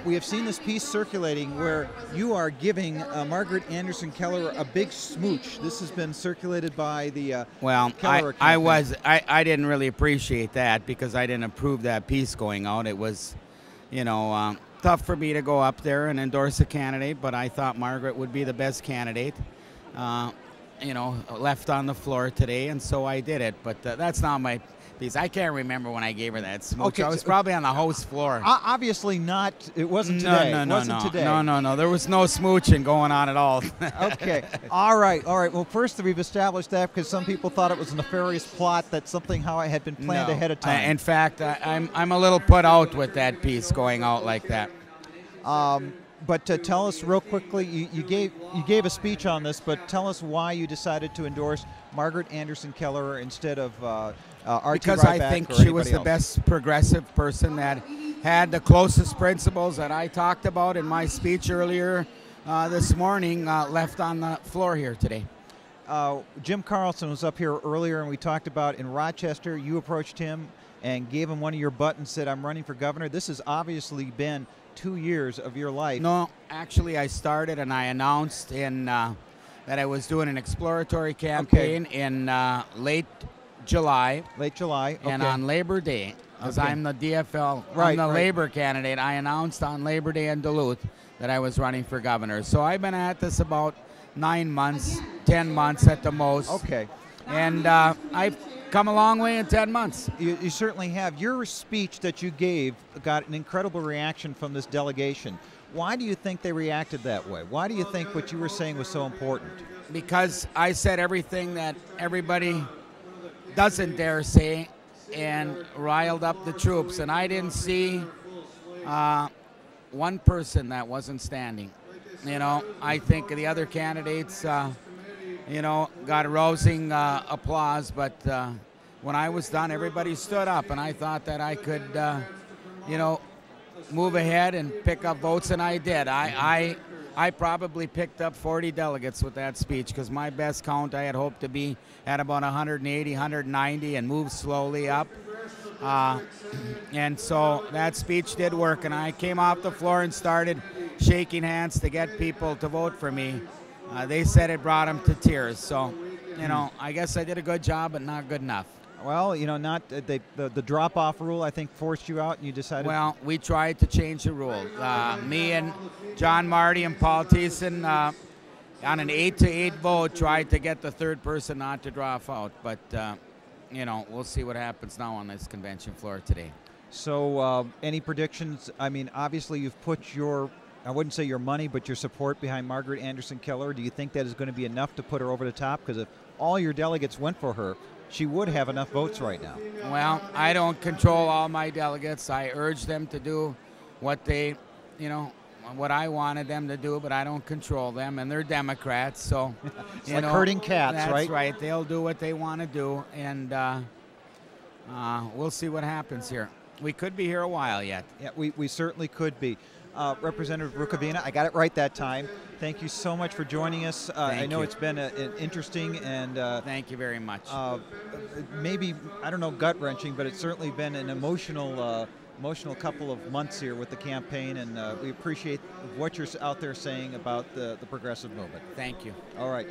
We have seen this piece circulating where you are giving Margaret Anderson Kelliher a big smooch. This has been circulated by the Kelliher campaign. I didn't really appreciate that because I didn't approve that piece going out. It was, tough for me to go up there and endorse a candidate, but I thought Margaret would be the best candidate. Left on the floor today, and so I did it. But that's not my piece. I can't remember when I gave her that smooch. Okay, I was probably on the host floor. Obviously not. It wasn't today. No. There was no smooching going on at all. Okay. All right. Well, first we've established that because some people thought it was a nefarious plot, that something how it had been planned ahead of time. In fact, I'm a little put out with that piece going out like that. But tell us real quickly, you gave a speech on this, but tell us why you decided to endorse Margaret Anderson Kelliher instead of R.T. Because Ryback I think or she was the else. best progressive person that had the closest principles that I talked about in my speech earlier this morning, left on the floor here today. Jim Carlson was up here earlier, and we talked about in Rochester, you approached him and gave him one of your buttons, said, "I'm running for governor." This has obviously been 2 years of your life. No, actually I started and I announced that I was doing an exploratory campaign in late July. Late July, okay. And on Labor Day, because I'm the DFL, I'm the Labor candidate, I announced on Labor Day in Duluth that I was running for governor. So I've been at this about 9 months, 10 months at the most. Okay. And I've come a long way in 10 months. You certainly have. Your speech that you gave got an incredible reaction from this delegation. Why do you think they reacted that way? Why do you think what you were saying was so important? Because I said everything that everybody doesn't dare say and riled up the troops. And I didn't see one person that wasn't standing. I think the other candidates got rousing applause, but when I was done, everybody stood up, and I thought that I could, move ahead and pick up votes, and I did. I probably picked up 40 delegates with that speech because my best count I had hoped to be at about 180, 190 and move slowly up. And so that speech did work, and I came off the floor and started shaking hands to get people to vote for me. They said it brought them to tears. So, I guess I did a good job, but not good enough. Well, not the drop-off rule, I think, forced you out, and you decided. Well, we tried to change the rule. Me and John Marty and Paul Thiessen, on an 8-8 vote, tried to get the third person not to drop out. But, we'll see what happens now on this convention floor today. So, any predictions? I mean, obviously, you've put I wouldn't say your money, but your support behind Margaret Anderson Kelliher. Do you think that is going to be enough to put her over the top? Because if all your delegates went for her, she would have enough votes right now. Well, I don't control all my delegates. I urge them to do what they, what I wanted them to do, but I don't control them, and they're Democrats, so it's like herding cats, that's right? That's right. They'll do what they want to do, and we'll see what happens here. We could be here a while yet. Yeah, we certainly could be. Representative Rukavina, I got it right that time. Thank you so much for joining us. I know it's been an interesting and thank you very much. Maybe, I don't know, gut-wrenching, but it's certainly been an emotional couple of months here with the campaign, and we appreciate what you're out there saying about the progressive movement. Thank you. All right.